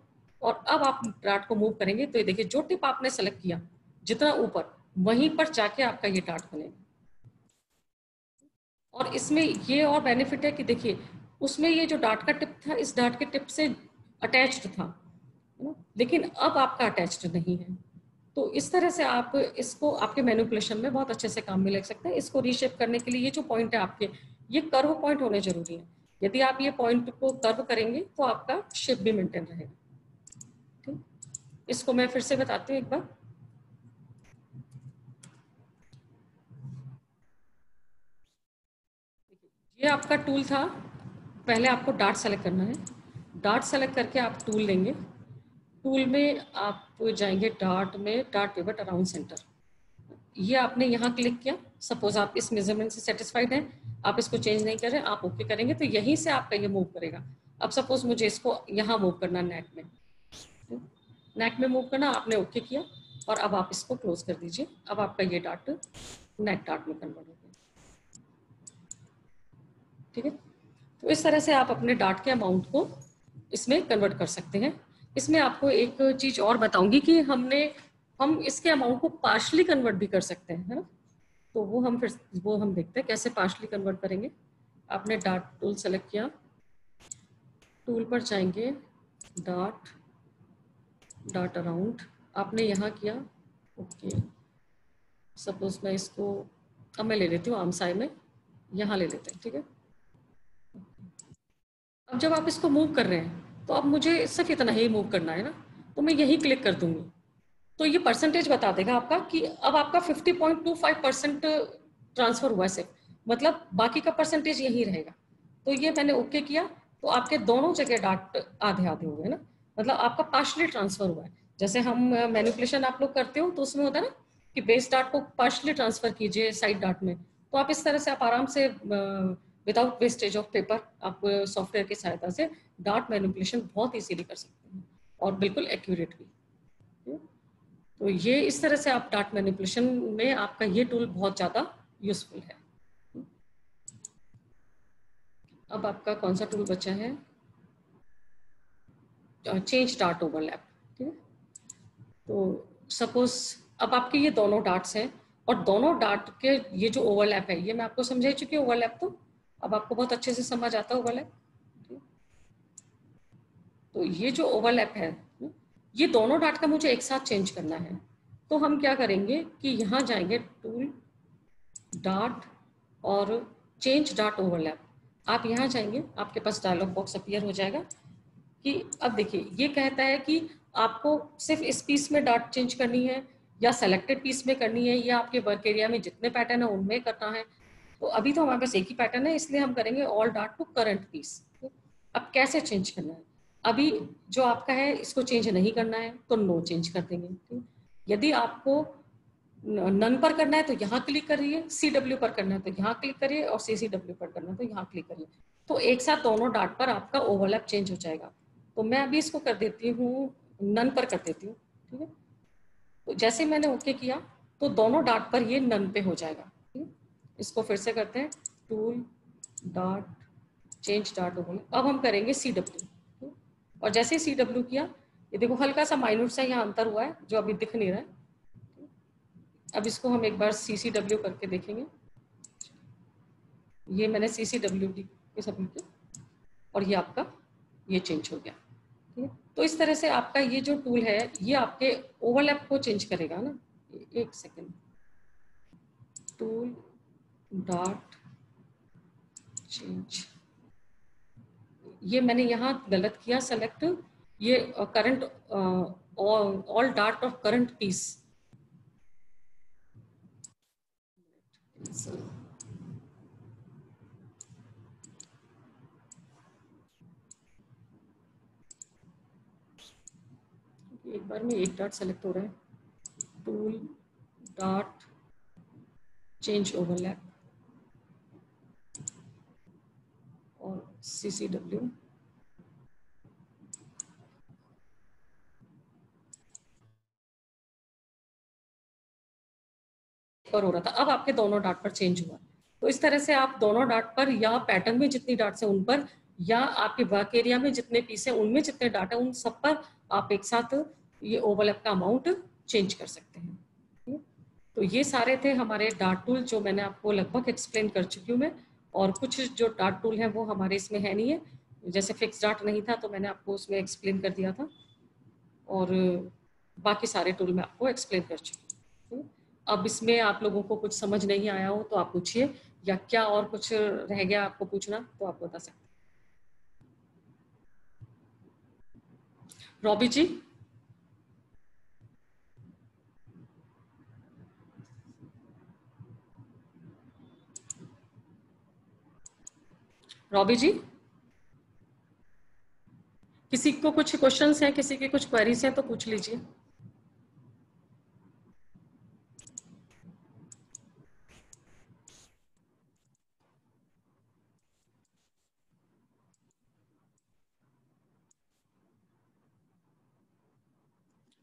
और अब आप डार्ट को मूव करेंगे तो ये देखिए जो टिप आपने सेलेक्ट किया जितना ऊपर, वहीं पर जाके आपका ये डार्ट बनेगा। और इसमें ये और बेनिफिट है कि देखिए उसमें ये जो डार्ट का टिप था इस डार्ट के टिप से अटैच्ड था, है ना, लेकिन अब आपका अटैच्ड नहीं है। तो इस तरह से आप इसको आपके मैनिपुलेशन में बहुत अच्छे से काम में ले सकते हैं। इसको रीशेप करने के लिए ये जो पॉइंट है आपके, ये कर्व पॉइंट होने जरूरी है। यदि आप ये पॉइंट को कर्व करेंगे तो आपका शेप भी मेंटेन रहेगा। ठीक, इसको मैं फिर से बताती हूँ एक बार। ये आपका टूल था। पहले आपको डार्ट सेलेक्ट करना है। डार्ट सेलेक्ट करके आप टूल लेंगे। टूल में आप जाएंगे डार्ट में, डार्ट पिवट अराउंड सेंटर। ये आपने यहाँ क्लिक किया। सपोज आप इस मेजरमेंट से सेटिस्फाइड हैं, आप इसको चेंज नहीं कर रहे, आप ओके करेंगे तो यहीं से आपका ये मूव करेगा। अब सपोज मुझे इसको यहाँ मूव करना, नेक में, नेक में मूव करना, आपने ओके किया और अब आप इसको क्लोज कर दीजिए। अब आपका ये डार्ट नेक डार्ट में कन्वर्ट हो गया। ठीक है, तो इस तरह से आप अपने डार्ट के अमाउंट को इसमें कन्वर्ट कर सकते हैं। इसमें आपको एक चीज और बताऊंगी कि हम इसके अमाउंट को पार्शली कन्वर्ट भी कर सकते हैं, है ना। तो वो हम देखते हैं कैसे पार्शली कन्वर्ट करेंगे। आपने डार्ट टूल सेलेक्ट किया, टूल पर जाएंगे, डार्ट, डार्ट अराउंड आपने यहाँ किया, ओके। सपोज मैं इसको, अब मैं ले लेती हूँ आमसाई में, यहाँ ले लेते हैं, ठीक है। अब जब आप इसको मूव कर रहे हैं तो अब मुझे सिर्फ इतना ही मूव करना है ना, तो मैं यही क्लिक कर दूंगी तो ये परसेंटेज बता देगा आपका कि अब आपका 50.25% ट्रांसफर हुआ है सिर्फ, मतलब बाकी का परसेंटेज यही रहेगा। तो ये मैंने ओके किया तो आपके दोनों जगह डाट आधे आधे हो गए ना, मतलब आपका पार्शली ट्रांसफर हुआ है। जैसे हम मैनिपुलेशन आप लोग करते हो तो उसमें होता है ना कि बेस डाट को पार्शली ट्रांसफर कीजिए साइड डाट में, तो आप इस तरह से आप आराम से विदाउट वेस्टेज ऑफ पेपर आप सॉफ्टवेयर की सहायता से डाट मैनिपुलेशन बहुत इजीली कर सकते हैं और बिल्कुल एक्यूरेट भी। तो ये इस तरह से आप डाट मैनिपुलेशन में आपका ये टूल बहुत ज़्यादा यूजफुल है। अब आपका कौन सा टूल बचा है, चेंज डाट ओवरलैप। ठीक है, तो सपोज अब आपके ये दोनों डाट्स हैं और दोनों डाट के ये जो ओवरलैप है ये मैं आपको समझा चुकी हूँ ओवरलैप, तो अब आपको बहुत अच्छे से समझ आता है ओवरलैप। तो ये जो ओवरलैप है ये दोनों डाट का मुझे एक साथ चेंज करना है, तो हम क्या करेंगे कि यहाँ जाएंगे टूल, डाट और चेंज डाट ओवरलैप। आप यहाँ जाएंगे, आपके पास डायलॉग बॉक्स अपीयर हो जाएगा कि अब देखिए ये कहता है कि आपको सिर्फ इस पीस में डाट चेंज करनी है या सेलेक्टेड पीस में करनी है या आपके वर्क एरिया में जितने पैटर्न है उनमें करना है। तो अभी तो हमारे पास एक ही पैटर्न है इसलिए हम करेंगे ऑल डाट टू करंट पीस। अब कैसे चेंज करना है, अभी जो आपका है इसको चेंज नहीं करना है तो नो चेंज कर देंगे। यदि आपको नन पर करना है तो यहाँ क्लिक करिए, CW पर करना है तो यहाँ क्लिक करिए और CCW पर करना है तो यहाँ क्लिक करिए। तो एक साथ दोनों डाट पर आपका ओवरलैप चेंज हो जाएगा। तो मैं अभी इसको कर देती हूँ, नन पर कर देती हूँ। ठीक है, तो जैसे मैंने ओके किया तो दोनों डाट पर ये नन पे हो जाएगा। ठीक है, इसको फिर से करते हैं, tool, dot, change dot overlap. अब हम करेंगे CW और जैसे ही CW किया ये देखो हल्का सा माइन्यूट सा यहाँ अंतर हुआ है जो अभी दिख नहीं रहा है। अब इसको हम एक बार CCW करके देखेंगे। ये मैंने CCW के सबमिट किया और ये आपका ये चेंज हो गया। ठीक है, तो इस तरह से आपका ये जो टूल है ये आपके ओवरलैप को चेंज करेगा ना। एक सेकेंड, टूल, डॉट, चेंज, ये मैंने यहाँ गलत किया सेलेक्ट, ये करंट ऑल डाट ऑफ करंट पीस। एक बार में एक डाट सेलेक्ट हो रहा है, टूल, डॉट, चेंज ओवरलैप और CCW। पर हो रहा था, अब आपके दोनों डाट पर चेंज हुआ। तो इस तरह से आप दोनों डाट पर या पैटर्न में जितनी डाट्स है उन पर या आपके वर्क एरिया में जितने पीस है उनमें जितने डाटा उन सब पर आप एक साथ ये ओवरलैप का अमाउंट चेंज कर सकते हैं। तो ये सारे थे हमारे डार्ट टूल जो मैंने आपको लगभग एक्सप्लेन कर चुकी हूँ मैं। और कुछ जो डार्ट टूल है वो हमारे इसमें है नहीं है, जैसे फिक्स डार्ट नहीं था तो मैंने आपको उसमें एक्सप्लेन कर दिया था और बाकी सारे टूल मैं आपको एक्सप्लेन कर चुकी हूँ। अब इसमें आप लोगों को कुछ समझ नहीं आया हो तो आप पूछिए, या क्या और कुछ रह गया आपको पूछना तो आप बता सकते हैं। रॉबी जी। रॉबी जी, किसी को कुछ क्वेश्चंस हैं, किसी की कुछ क्वेरीज हैं तो पूछ लीजिए।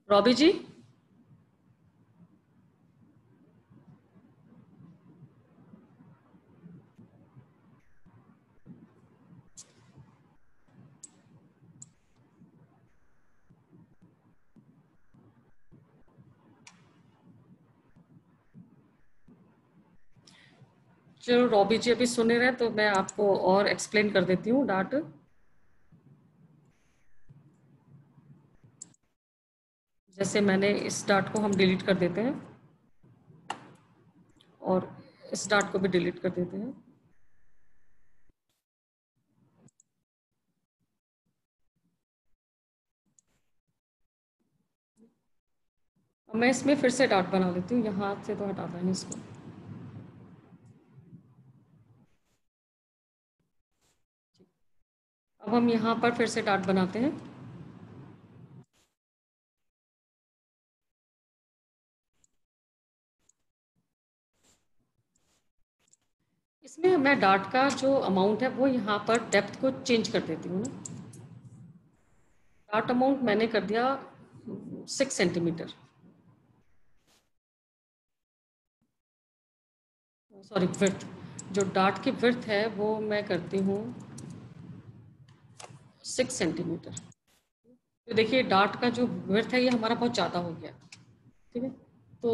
रॉबी जी, चलो रॉबी जी अभी सुने रहे तो मैं आपको और एक्सप्लेन कर देती हूँ डार्ट। जैसे मैंने इस डार्ट को हम डिलीट कर देते हैं और इस डार्ट को भी डिलीट कर देते हैं। अब मैं इसमें फिर से डार्ट बना लेती हूँ, यहाँ से तो हटाता नहीं इसको। अब हम यहाँ पर फिर से डार्ट बनाते हैं। इसमें मैं डार्ट का जो अमाउंट है वो यहाँ पर डेप्थ को चेंज कर देती हूँ ना। डार्ट अमाउंट मैंने कर दिया 6 सेंटीमीटर, सॉरी विड्थ। जो डार्ट की विड्थ है वो मैं करती हूँ 6 सेंटीमीटर। तो देखिए डार्ट का जो विड्थ है ये हमारा बहुत ज़्यादा हो गया, ठीक है। तो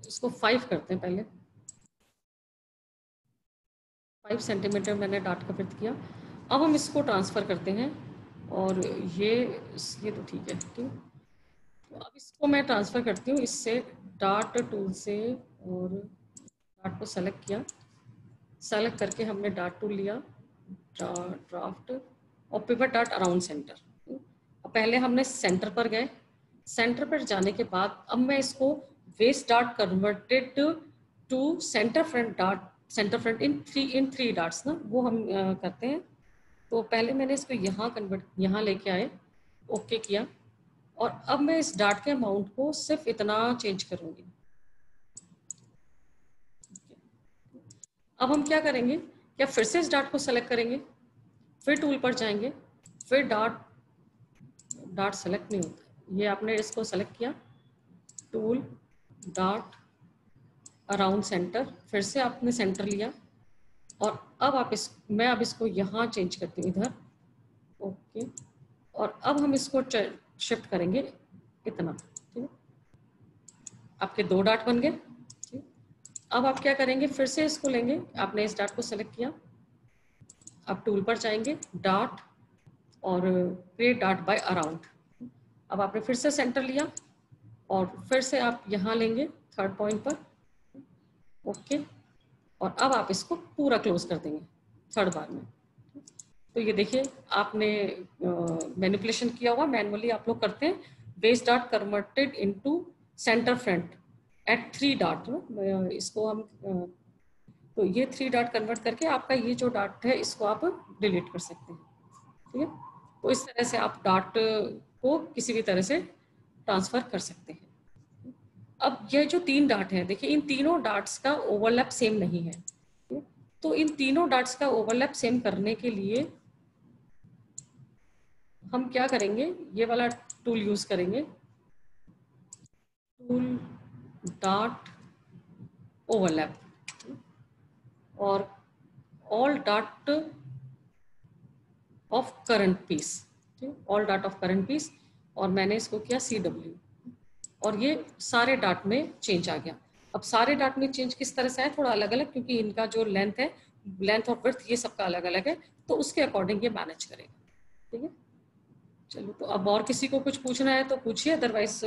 इसको 5 करते हैं पहले। 5 सेंटीमीटर मैंने डार्ट का विड्थ किया। अब हम इसको ट्रांसफ़र करते हैं और ये तो ठीक है, ठीक है। तो अब इसको मैं ट्रांसफ़र करती हूँ इससे डार्ट टूल से, और डार्ट को सेलेक्ट किया। सेलेक्ट करके हमने डार्ट टूल लिया, ड्राफ्ट और पिवट डार्ट अराउंड सेंटर। अब पहले हमने सेंटर पर गए, सेंटर पर जाने के बाद अब मैं इसको waist dart converted to centre front dart, centre front in three darts ना, वो हम करते हैं। तो पहले मैंने इसको यहाँ कन्वर्ट, यहाँ लेके आए, ओके किया, और अब मैं इस डार्ट के अमाउंट को सिर्फ इतना चेंज करूँगी। अब हम क्या करेंगे, क्या फिर से इस डार्ट को सेलेक्ट करेंगे, फिर टूल पर जाएंगे, फिर डार्ट सेलेक्ट नहीं होता, ये आपने इसको सेलेक्ट किया, टूल डार्ट अराउंड सेंटर, फिर से आपने सेंटर लिया, और अब मैं अब इसको यहाँ चेंज करती हूँ इधर, ओके। और अब हम इसको शिफ्ट करेंगे इतना, ठीक है। आपके 2 डार्ट बन गए, ठीक। अब आप क्या करेंगे, फिर से इसको लेंगे, आपने इस डार्ट को सेलेक्ट किया, अब टूल पर जाएंगे, डार्ट और क्रिएट डार्ट बाय अराउंड। अब आपने फिर से सेंटर लिया और फिर से आप यहाँ लेंगे 3rd पॉइंट पर, ओके। और अब आप इसको पूरा क्लोज कर देंगे 3rd बार में। तो ये देखिए आपने मैनिपुलेशन किया हुआ, मैनुअली आप लोग करते हैं, base dart converted into centre front at 3 dart. इसको हम तो ये 3 डार्ट कन्वर्ट करके आपका ये जो डार्ट है इसको आप डिलीट कर सकते हैं, ठीक है। तो इस तरह से आप डार्ट को किसी भी तरह से ट्रांसफर कर सकते हैं। अब ये जो 3 डार्ट हैं, देखिए इन तीनों डार्ट्स का ओवरलैप सेम नहीं है, तो इन तीनों डार्ट्स का ओवरलैप सेम करने के लिए हम क्या करेंगे, ये वाला टूल यूज करेंगे, टूल डार्ट ओवरलैप और all dart of current piece, all dart of current piece, और मैंने इसको किया CW, और ये सारे डार्ट में चेंज आ गया। अब सारे डार्ट में चेंज किस तरह से है, थोड़ा अलग अलग, क्योंकि इनका जो लेंथ है, लेंथ और विड्थ ये सबका अलग अलग है, तो उसके अकॉर्डिंग ये मैनेज करेगा, ठीक है। चलो, तो अब और किसी को कुछ पूछना है तो पूछिए, अदरवाइज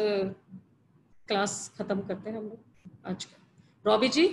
क्लास खत्म करते हैं हम लोग आज का। रॉबी जी।